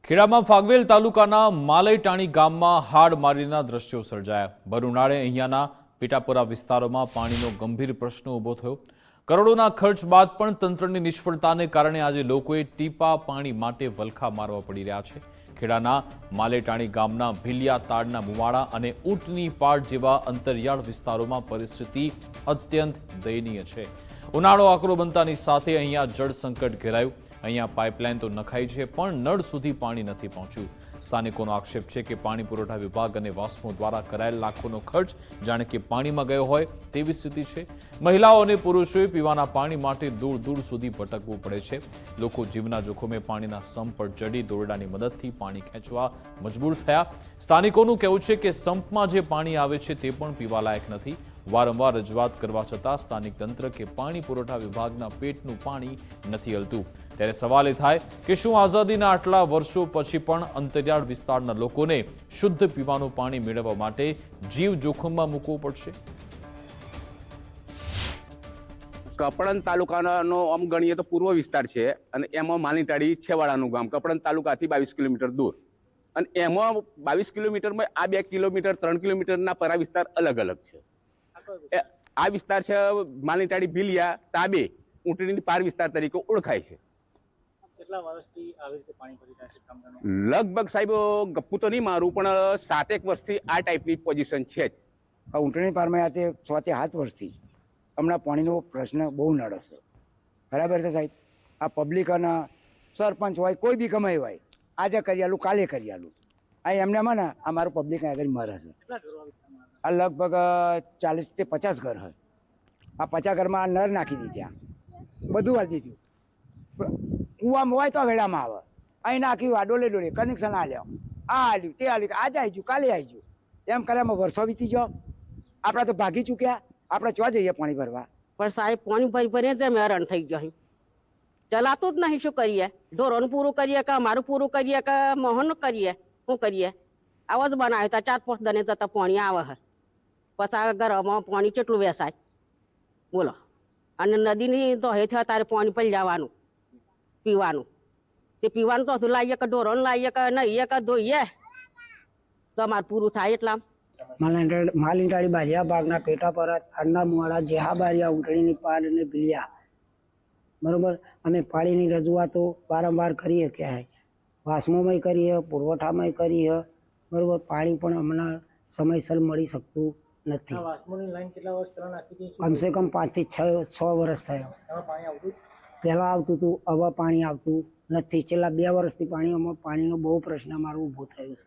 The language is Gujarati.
ખેડામાં ફાગવેલ તાલુકાના માલયટાણી ગામમાં હાડમારીના દ્રશ્યો સર્જાયા। ભર ઉનાળે અહીંયાના પીટાપુરા વિસ્તારોમાં પાણીનો ગંભીર પ્રશ્ન ઊભો થયો। કરોડોના ખર્ચ બાદ પણ તંત્રની નિષ્ફળતાને કારણે આજે લોકોએ ટીપા પાણી માટે વલખા મારવા પડી રહ્યા છે। ખેડાના માલયટાણી ગામના ભીલિયા તાડના મુવાડા અને ઊંટની પાડ જેવા અંતરિયાળ વિસ્તારોમાં પરિસ્થિતિ અત્યંત દયનીય છે। ઉનાળો આકરો બનતાની સાથે અહીંયા જળ સંકટ ઘેરાયું। અહીંયા પાઇપલાઇન તો નખાઈ છે પણ નળ સુધી પાણી નથી પહોંચ્યું। સ્થાનિકોનો આક્ષેપ છે કે પાણી પુરવઠા વિભાગ અને વાસ્મો દ્વારા કરાયેલ લાખોનો ખર્ચ જાણે કે પાણીમાં ગયો હોય તેવી સ્થિતિ છે। મહિલાઓ અને પુરુષોએ પીવાના પાણી માટે દૂર દૂર સુધી ભટકવું પડે છે। લોકો જીવના જોખમે પાણીના સંપ પર ચડી દોરડાની મદદથી પાણી ખેંચવા મજબૂર થયા। સ્થાનિકોનું કહેવું છે કે સંપમાં જે પાણી આવે છે તે પણ પીવાલાયક નથી। વારંવાર રજૂઆત કરવા છતાં સ્થાનિક તંત્ર કે પાણી પુરવઠા વિભાગના પેટનું પાણી નથી હલતું। ત્યારે સવાલ એ થાય કે શું આઝાદીના આટલા વર્ષો પછી પણ અંતરિયાળ વિસ્તારના લોકોને શુદ્ધ પીવાનું પાણી મેળવવા માટે જીવ જોખમમાં મૂકવું પડશે? કપડન તાલુકાનો આમ ગણીએ તો પૂર્વ વિસ્તાર છે અને એમાં માલયટાણી છેવાડાનું ગામ કપડન તાલુકાથી 22 કિલોમીટર દૂર અને એમાં 22 કિલોમીટરમાં આ 2 કિલોમીટર 3 કિલોમીટરના પરા વિસ્તાર અલગ અલગ છે। આ વિસ્તાર છે માલયટાણી ભીલિયા તાબે ઊંટણીની પાર વિસ્તાર તરીકે ઓળખાય છે। કેટલા વર્ષથી આવી રીતે પાણી પડી રહ્યા છે ગામડાને? લગભગ સાહેબ ગપ્પુ તો નહીં મારું પણ 7 વર્ષથી આ ટાઈપની પોઝિશન છે જ। ઊંટણી પારમાં આ 6 થી 7 વર્ષથી હમણાં પાણીનો પ્રશ્ન બહુ નડે છે। બરાબર છે સાહેબ। આ પબ્લિક અને સરપંચ હોય કોઈ બી ગમે હોય આજે કરી આલું કાલે કરી આલું આ એમને માં ને આ મારું પબ્લિક આગળ મરે છે। આ લગભગ 40 થી 50 ઘર હોય। આ 50 ઘરમાં આ નર નાખી દીધા બધું વાળી દીધું। કુવામાં હોય તો વેળામાં આવે અહીં નાખ્યું આ ડોલે ડોલે કનેક્શન આ લ્યો આ આલ્યું તે આલ્યું આજે આવી ગયું કાલે આવી ગયું એમ કર્યામાં વર્ષો વીતી ગયો। આપણે તો ભાગી ચૂક્યા। આપણે ચો જઈએ પાણી ભરવા પણ સાહેબ પાણી ભરી ભરી જ હેરાન થઈ ગયો। ચલાતું જ નહીં। શું કરીએ? ઢોરોનું પૂરું કરીએ કે અમારું પૂરું કરીએ કે મોહનનું કરીએ? શું કરીએ? આવો જ બનાવે તો 4-5 દને જતા પાણી આવે પછી આ ઘરમાં પાણી કેટલું વેસાય બોલો। અને નદીની દોહે થયા તારે પાણી પડી જવાનું પીવાનું તે પીવાનું તો લાવીએ કે ઢોરોને લાવીએ કે નહીં કે ધોઈએ તો અમારે પૂરું થાય એટલા। માલયટાણી બારિયા ભાગના પેટાપરા તાડના મુવાડા જેહા બારિયા ઊંટણીની પાડ અને ભીલિયા બરોબર અમે પાણીની રજૂઆતો વારંવાર કરીએ ક્યાંય વાસ્મોમાં કરીએ પુરવઠામાં કરીએ બરોબર। પાણી પણ હમણાં સમયસર મળી શકતું નથી। વાસ્મોની લાઈન કેટલા વર્ષ પહેલા નાખી હતી? કમસે કમ 5 થી 6 વર્ષ થયો। પાણી આવતું પહેલાં આવતું હતું હવે પાણી આવતું નથી। છેલ્લા 2 વર્ષથી પાણીનો બહુ પ્રશ્ન અમારો ઊભો થયો છે।